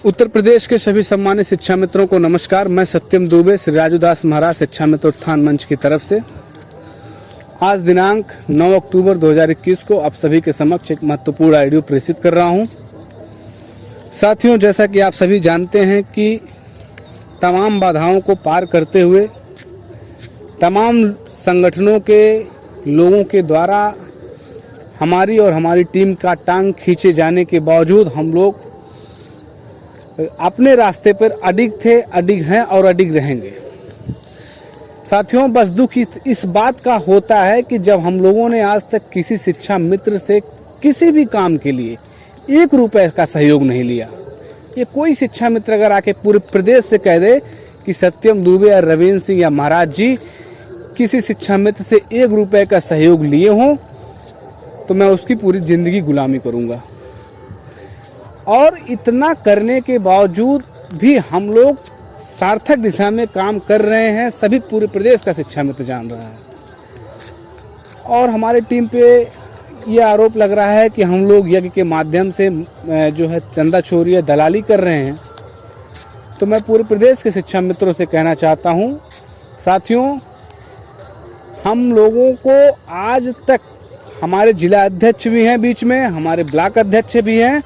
उत्तर प्रदेश के सभी सम्मानित शिक्षा मित्रों को नमस्कार। मैं सत्यम दुबे श्री राजूदास महाराज शिक्षा मित्र उत्थान मंच की तरफ से आज दिनांक 9 अक्टूबर 2021 को आप सभी के समक्ष एक महत्वपूर्ण ऑडियो प्रेषित कर रहा हूं। साथियों, जैसा कि आप सभी जानते हैं कि तमाम बाधाओं को पार करते हुए तमाम संगठनों के लोगों के द्वारा हमारी और हमारी टीम का टांग खींचे जाने के बावजूद हम लोग अपने रास्ते पर अडिग थे, अडिग हैं और अडिग रहेंगे। साथियों, बस दुख इस बात का होता है कि जब हम लोगों ने आज तक किसी शिक्षा मित्र से किसी भी काम के लिए 1 रुपए का सहयोग नहीं लिया। ये कोई शिक्षा मित्र अगर आके पूरे प्रदेश से कह दे कि सत्यम दुबे या रविंद्र सिंह या महाराज जी किसी शिक्षा मित्र से 1 रुपए का सहयोग लिए हों तो मैं उसकी पूरी जिंदगी गुलामी करूंगा। और इतना करने के बावजूद भी हम लोग सार्थक दिशा में काम कर रहे हैं, सभी पूरे प्रदेश का शिक्षा मित्र जान रहा है। और हमारे टीम पे ये आरोप लग रहा है कि हम लोग यज्ञ के माध्यम से जो है चंदा चोरी या दलाली कर रहे हैं। तो मैं पूरे प्रदेश के शिक्षा मित्रों से कहना चाहता हूँ, साथियों, हम लोगों को आज तक हमारे जिला अध्यक्ष भी हैं, बीच में हमारे ब्लॉक अध्यक्ष भी हैं,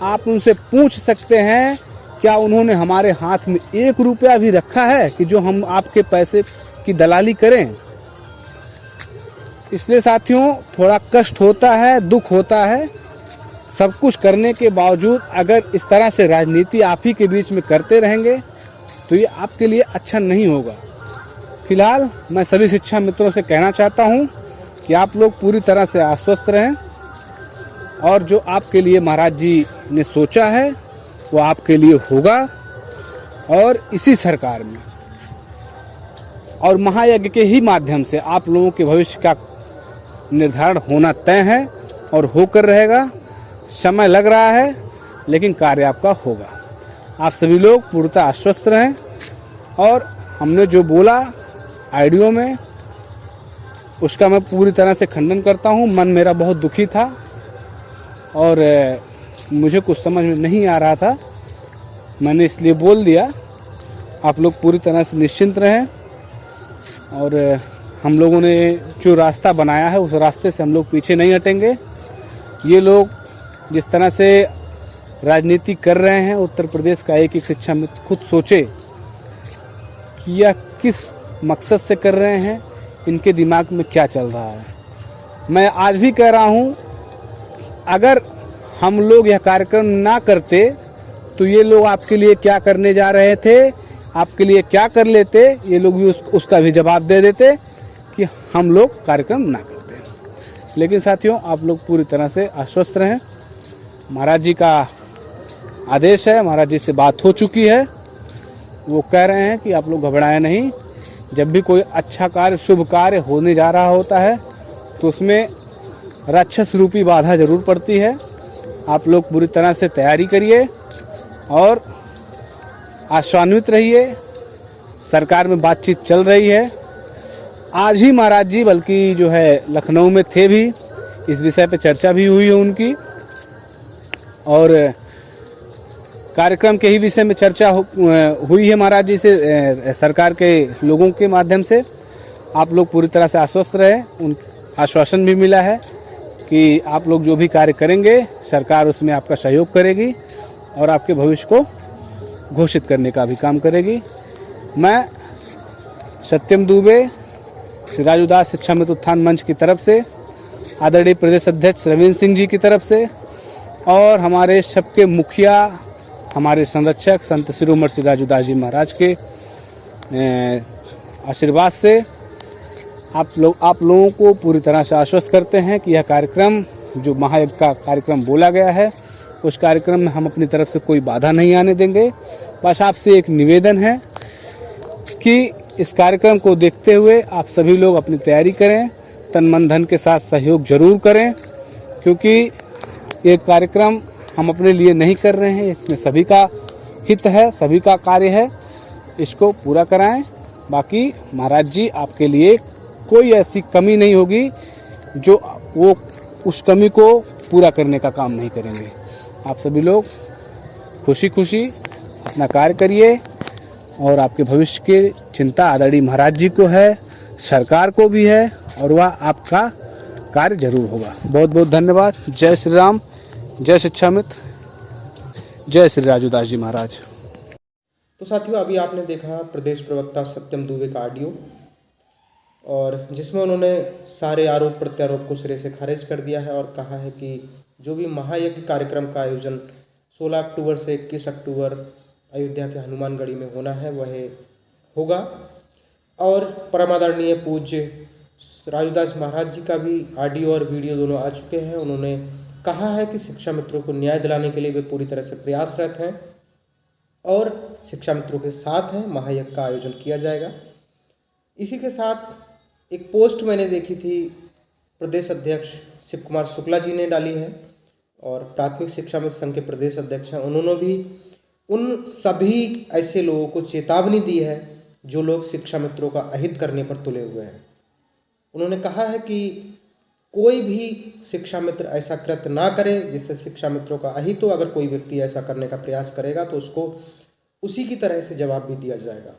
आप उनसे पूछ सकते हैं क्या उन्होंने हमारे हाथ में 1 रुपया भी रखा है कि जो हम आपके पैसे की दलाली करें। इसलिए साथियों, थोड़ा कष्ट होता है, दुख होता है। सब कुछ करने के बावजूद अगर इस तरह से राजनीति आप ही के बीच में करते रहेंगे तो ये आपके लिए अच्छा नहीं होगा। फिलहाल मैं सभी शिक्षा मित्रों से कहना चाहता हूँ कि आप लोग पूरी तरह से आश्वस्त रहें और जो आपके लिए महाराज जी ने सोचा है वो आपके लिए होगा। और इसी सरकार में और महायज्ञ के ही माध्यम से आप लोगों के भविष्य का निर्धारण होना तय है और होकर रहेगा। समय लग रहा है लेकिन कार्य आपका होगा। आप सभी लोग पूर्णतः आश्वस्त रहें। और हमने जो बोला ऑडियो में उसका मैं पूरी तरह से खंडन करता हूँ। मन मेरा बहुत दुखी था और मुझे कुछ समझ में नहीं आ रहा था, मैंने इसलिए बोल दिया। आप लोग पूरी तरह से निश्चिंत रहें और हम लोगों ने जो रास्ता बनाया है उस रास्ते से हम लोग पीछे नहीं हटेंगे। ये लोग जिस तरह से राजनीति कर रहे हैं, उत्तर प्रदेश का एक एक शिक्षा मित्र खुद सोचे कि यह किस मकसद से कर रहे हैं, इनके दिमाग में क्या चल रहा है। मैं आज भी कह रहा हूँ, अगर हम लोग यह कार्यक्रम ना करते तो ये लोग आपके लिए क्या करने जा रहे थे, आपके लिए क्या कर लेते, ये लोग भी उसका भी जवाब दे देते कि हम लोग कार्यक्रम ना करते। लेकिन साथियों, आप लोग पूरी तरह से आश्वस्त रहें। महाराज जी का आदेश है, महाराज जी से बात हो चुकी है, वो कह रहे हैं कि आप लोग घबराएं नहीं। जब भी कोई अच्छा कार्य, शुभ कार्य होने जा रहा होता है तो उसमें राक्षस रूपी बाधा जरूर पड़ती है। आप लोग पूरी तरह से तैयारी करिए और आशान्वित रहिए। सरकार में बातचीत चल रही है। आज ही महाराज जी बल्कि जो है लखनऊ में थे भी, इस विषय पे चर्चा भी हुई है उनकी और कार्यक्रम के ही विषय में चर्चा हुई है महाराज जी से, सरकार के लोगों के माध्यम से। आप लोग पूरी तरह से आश्वस्त रहे। उन आश्वासन भी मिला है कि आप लोग जो भी कार्य करेंगे सरकार उसमें आपका सहयोग करेगी और आपके भविष्य को घोषित करने का भी काम करेगी। मैं सत्यम दुबे श्री राजूदास शिक्षा मित्र उत्थान मंच की तरफ से, आदरणीय प्रदेश अध्यक्ष रविंद्र सिंह जी की तरफ से और हमारे सबके मुखिया, हमारे संरक्षक संत शिरोमणि श्री राजूदास जी महाराज के आशीर्वाद से आप लोगों को पूरी तरह से आश्वस्त करते हैं कि यह कार्यक्रम जो महायज्ञ का कार्यक्रम बोला गया है उस कार्यक्रम में हम अपनी तरफ से कोई बाधा नहीं आने देंगे। बस आपसे एक निवेदन है कि इस कार्यक्रम को देखते हुए आप सभी लोग अपनी तैयारी करें, तन मन धन के साथ सहयोग जरूर करें, क्योंकि ये कार्यक्रम हम अपने लिए नहीं कर रहे हैं, इसमें सभी का हित है, सभी का कार्य है। इसको पूरा कराएं। बाकी महाराज जी आपके लिए कोई ऐसी कमी नहीं होगी जो वो उस कमी को पूरा करने का काम नहीं करेंगे। आप सभी लोग खुशी खुशी अपना कार्य करिए और आपके भविष्य की चिंता आदरणीय महाराज जी को है, सरकार को भी है और वह आपका कार्य जरूर होगा। बहुत बहुत धन्यवाद। जय श्री राम, जय शिक्षा मित्र, जय श्री राजूदास जी महाराज। तो साथियों, अभी आपने देखा प्रदेश प्रवक्ता सत्यम दुबे का ऑडियो, और जिसमें उन्होंने सारे आरोप प्रत्यारोप को सिरे से खारिज कर दिया है और कहा है कि जो भी महायज्ञ कार्यक्रम का आयोजन 16 अक्टूबर से 21 अक्टूबर अयोध्या के हनुमानगढ़ी में होना है वह होगा। और परमादरणीय पूज्य राजूदास महाराज जी का भी ऑडियो और वीडियो दोनों आ चुके हैं। उन्होंने कहा है कि शिक्षा मित्रों को न्याय दिलाने के लिए वे पूरी तरह से प्रयासरत हैं और शिक्षा मित्रों के साथ हैं। महायज्ञ का आयोजन किया जाएगा। इसी के साथ एक पोस्ट मैंने देखी थी, प्रदेश अध्यक्ष शिव कुमार शुक्ला जी ने डाली है और प्राथमिक शिक्षा मित्र संघ के प्रदेश अध्यक्ष हैं। उन्होंने भी उन सभी ऐसे लोगों को चेतावनी दी है जो लोग शिक्षा मित्रों का अहित करने पर तुले हुए हैं। उन्होंने कहा है कि कोई भी शिक्षा मित्र ऐसा कृत्य ना करे जिससे शिक्षा मित्रों का अहित हो। अगर कोई व्यक्ति ऐसा करने का प्रयास करेगा तो उसको उसी की तरह से जवाब भी दिया जाएगा।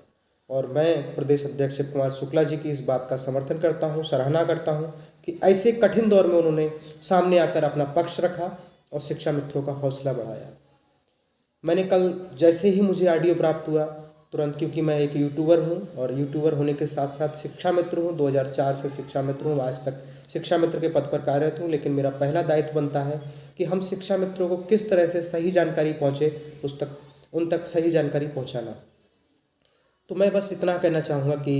और मैं प्रदेश अध्यक्ष शिव कुमार शुक्ला जी की इस बात का समर्थन करता हूं, सराहना करता हूं कि ऐसे कठिन दौर में उन्होंने सामने आकर अपना पक्ष रखा और शिक्षा मित्रों का हौसला बढ़ाया। मैंने कल जैसे ही मुझे ऑडियो प्राप्त हुआ तुरंत, क्योंकि मैं एक यूट्यूबर हूं और यूट्यूबर होने के साथ साथ शिक्षा मित्र हूं, 2004 से शिक्षा मित्र हूं, आज तक शिक्षा मित्र के पद पर कार्यरत हूं, लेकिन मेरा पहला दायित्व बनता है कि हम शिक्षा मित्रों को किस तरह से सही जानकारी पहुँचे, उन तक सही जानकारी पहुँचाना। तो मैं बस इतना कहना चाहूँगा कि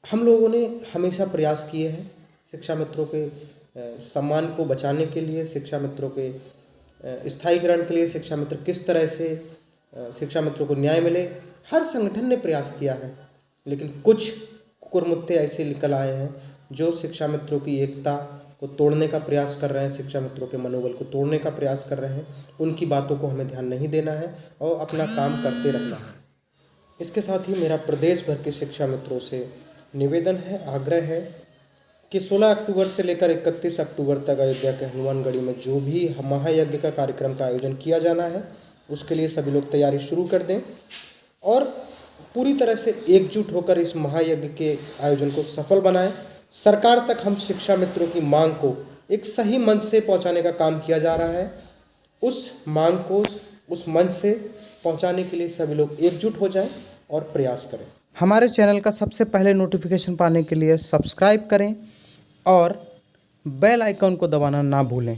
हम लोगों ने हमेशा प्रयास किए हैं शिक्षा मित्रों के सम्मान को बचाने के लिए, शिक्षा मित्रों के स्थायीकरण के लिए, शिक्षा मित्र किस तरह से शिक्षा मित्रों को न्याय मिले, हर संगठन ने प्रयास किया है। लेकिन कुछ कुकुरमुत्ते ऐसे निकल आए हैं जो शिक्षा मित्रों की एकता को तोड़ने का प्रयास कर रहे हैं, शिक्षा मित्रों के मनोबल को तोड़ने का प्रयास कर रहे हैं। उनकी बातों को हमें ध्यान नहीं देना है और अपना काम करते रहना है। इसके साथ ही मेरा प्रदेश भर के शिक्षा मित्रों से निवेदन है, आग्रह है कि 16 अक्टूबर से लेकर 31 अक्टूबर तक अयोध्या के हनुमानगढ़ी में जो भी महायज्ञ का कार्यक्रम का आयोजन किया जाना है उसके लिए सभी लोग तैयारी शुरू कर दें और पूरी तरह से एकजुट होकर इस महायज्ञ के आयोजन को सफल बनाएं। सरकार तक हम शिक्षा मित्रों की मांग को एक सही मंच से पहुंचाने का काम किया जा रहा है। उस मांग को उस मंच से पहुंचाने के लिए सभी लोग एकजुट हो जाएं और प्रयास करें। हमारे चैनल का सबसे पहले नोटिफिकेशन पाने के लिए सब्सक्राइब करें और बेल आइकन को दबाना ना भूलें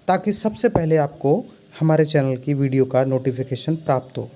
ताकि सबसे पहले आपको हमारे चैनल की वीडियो का नोटिफिकेशन प्राप्त हो।